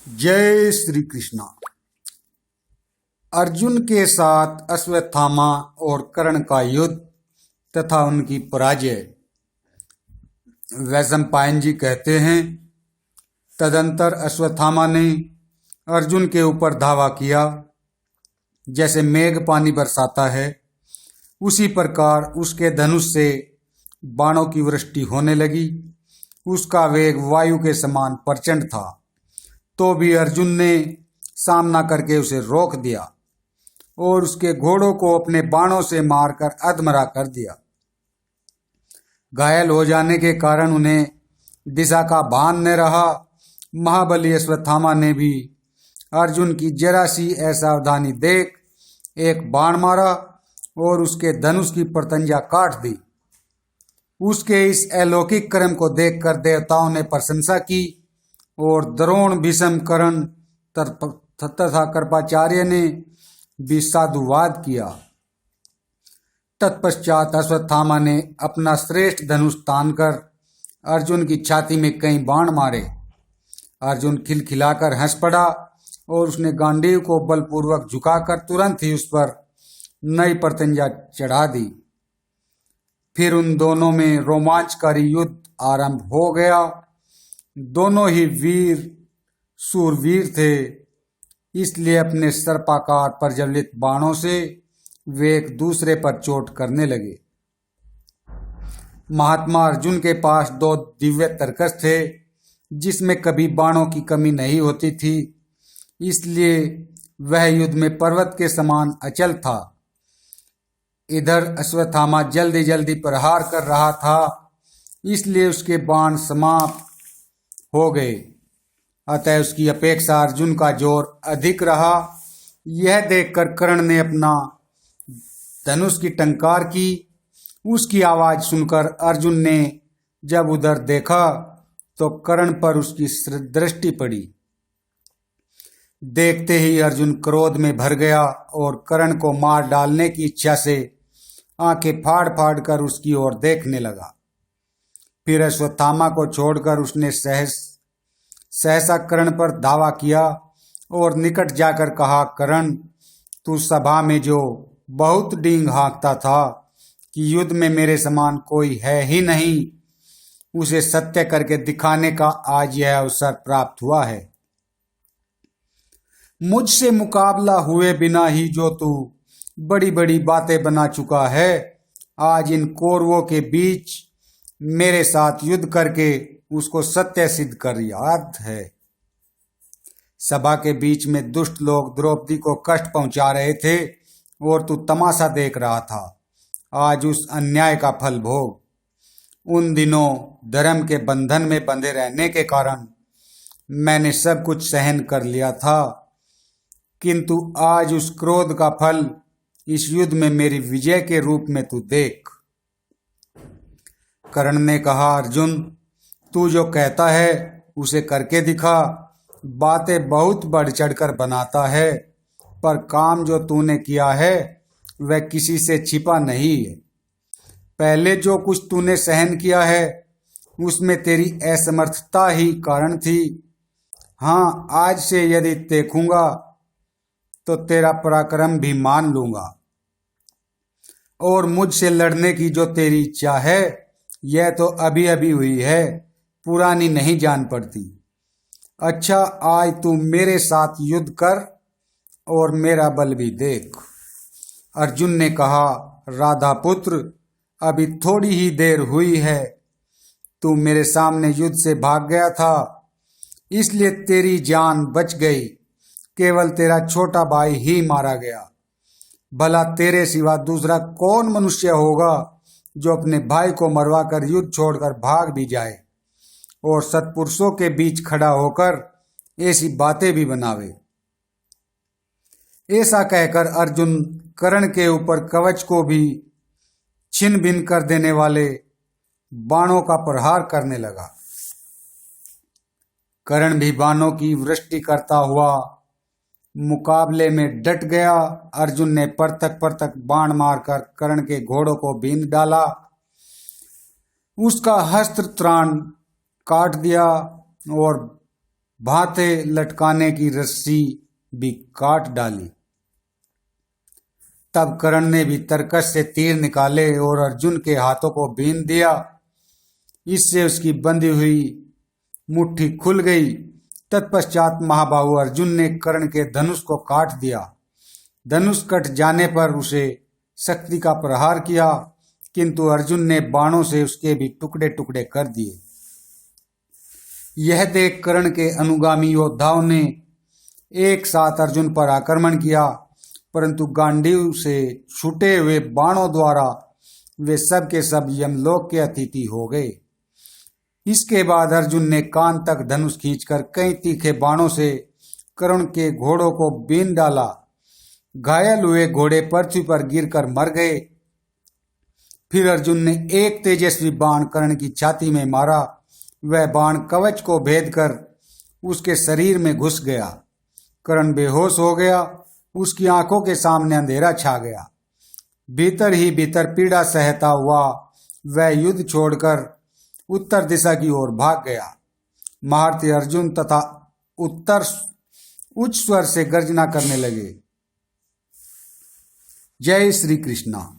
जय श्री कृष्णा। अर्जुन के साथ अश्वत्थामा और कर्ण का युद्ध तथा उनकी पराजय। वैशंपायन जी कहते हैं, तदंतर अश्वत्थामा ने अर्जुन के ऊपर धावा किया। जैसे मेघ पानी बरसाता है, उसी प्रकार उसके धनुष से बाणों की वृष्टि होने लगी। उसका वेग वायु के समान प्रचंड था, तो भी अर्जुन ने सामना करके उसे रोक दिया और उसके घोड़ों को अपने बाणों से मारकर अधमरा कर दिया। घायल हो जाने के कारण उन्हें दिशा का भान न रहा। महाबली अश्वत्थामा ने भी अर्जुन की जरा सी असावधानी देख एक बाण मारा और उसके धनुष की प्रतंजा काट दी। उसके इस अलौकिक कर्म को देखकर देवताओं ने प्रशंसा की और द्रोण, भीष्म, कर्ण तथा कृपाचार्य ने भी साधुवाद किया। तत्पश्चात अश्वत्थामा ने अपना श्रेष्ठ धनुष तानकर अर्जुन की छाती में कई बाण मारे। अर्जुन खिलखिलाकर हंस पड़ा और उसने गांडीव को बलपूर्वक झुकाकर तुरंत ही उस पर नई प्रतंजा चढ़ा दी। फिर उन दोनों में रोमांचकारी युद्ध आरंभ हो गया। दोनों ही सूरवीर थे, इसलिए अपने सर्पाकार प्रज्वलित बाणों से वे एक दूसरे पर चोट करने लगे। महात्मा अर्जुन के पास 2 दिव्य तरकस थे, जिसमें कभी बाणों की कमी नहीं होती थी, इसलिए वह युद्ध में पर्वत के समान अचल था। इधर अश्वत्थामा जल्दी जल्दी प्रहार कर रहा था, इसलिए उसके बाण समाप्त हो गए। अतः उसकी अपेक्षा अर्जुन का जोर अधिक रहा। यह देखकर कर्ण ने अपना धनुष की टंकार की। उसकी आवाज सुनकर अर्जुन ने जब उधर देखा तो कर्ण पर उसकी दृष्टि पड़ी। देखते ही अर्जुन क्रोध में भर गया और कर्ण को मार डालने की इच्छा से आंखें फाड़ फाड़ कर उसकी ओर देखने लगा। फिर अश्वत्थामा को छोड़कर उसने सहसा कर्ण पर धावा किया और निकट जाकर कहा, कर्ण, तू सभा में जो बहुत डींग हाँकता था कि युद्ध में मेरे समान कोई है ही नहीं, उसे सत्य करके दिखाने का आज यह अवसर प्राप्त हुआ है। मुझसे मुकाबला हुए बिना ही जो तू बड़ी बड़ी बातें बना चुका है, आज इन कौरवों के बीच मेरे साथ युद्ध करके उसको सत्य सिद्ध कर याद है। सभा के बीच में दुष्ट लोग द्रौपदी को कष्ट पहुंचा रहे थे और तू तमाशा देख रहा था। आज उस अन्याय का फल भोग। उन दिनों धर्म के बंधन में बंधे रहने के कारण मैंने सब कुछ सहन कर लिया था, किंतु आज उस क्रोध का फल इस युद्ध में मेरी विजय के रूप में तू देख। कर्ण ने कहा, अर्जुन, तू जो कहता है उसे करके दिखा। बातें बहुत बढ़ चढ़कर बनाता है, पर काम जो तूने किया है वह किसी से छिपा नहीं है। पहले जो कुछ तूने सहन किया है उसमें तेरी असमर्थता ही कारण थी। हाँ, आज से यदि देखूंगा तो तेरा पराक्रम भी मान लूंगा और मुझसे लड़ने की जो तेरी इच्छा है यह तो अभी अभी हुई है, पुरानी नहीं जान पड़ती। अच्छा, आज तू मेरे साथ युद्ध कर और मेरा बल भी देख। अर्जुन ने कहा, राधा पुत्र, अभी थोड़ी ही देर हुई है, तू मेरे सामने युद्ध से भाग गया था, इसलिए तेरी जान बच गई। केवल तेरा छोटा भाई ही मारा गया। भला तेरे सिवा दूसरा कौन मनुष्य होगा जो अपने भाई को मरवाकर युद्ध छोड़कर भाग भी जाए और सत्पुरुषों के बीच खड़ा होकर ऐसी बातें भी बनावे। ऐसा कहकर अर्जुन कर्ण के ऊपर कवच को भी छिन्न भिन्न कर देने वाले बाणों का प्रहार करने लगा। कर्ण भी बाणों की वृष्टि करता हुआ मुकाबले में डट गया। अर्जुन ने परतक बाण मारकर कर्ण के घोड़ों को बींध डाला। उसका हस्त्र त्राण काट दिया और भाते लटकाने की रस्सी भी काट डाली। तब कर्ण ने भी तरकश से तीर निकाले और अर्जुन के हाथों को बीन दिया। इससे उसकी बंधी हुई मुट्ठी खुल गई। तत्पश्चात महाबाहु अर्जुन ने कर्ण के धनुष को काट दिया। धनुष कट जाने पर उसे शक्ति का प्रहार किया, किंतु अर्जुन ने बाणों से उसके भी टुकड़े टुकड़े कर दिए। यह देख कर्ण के अनुगामी योद्धाओं ने एक साथ अर्जुन पर आक्रमण किया, परंतु गांडीव से छूटे हुए बाणों द्वारा वे सब के सब यमलोक के अतिथि हो गए। इसके बाद अर्जुन ने कान तक धनुष खींचकर कई तीखे बाणों से कर्ण के घोड़ों को बीन डाला। घायल हुए घोड़े पृथ्वी पर गिरकर मर गए। फिर अर्जुन ने एक तेजस्वी बाण कर्ण की छाती में मारा। वह बाण कवच को भेद कर उसके शरीर में घुस गया। कर्ण बेहोश हो गया। उसकी आंखों के सामने अंधेरा छा गया। भीतर ही भीतर पीड़ा सहता हुआ वह युद्ध छोड़कर उत्तर दिशा की ओर भाग गया। महारथी अर्जुन तथा उत्तर उच्च स्वर से गर्जना करने लगे, जय श्री कृष्णा।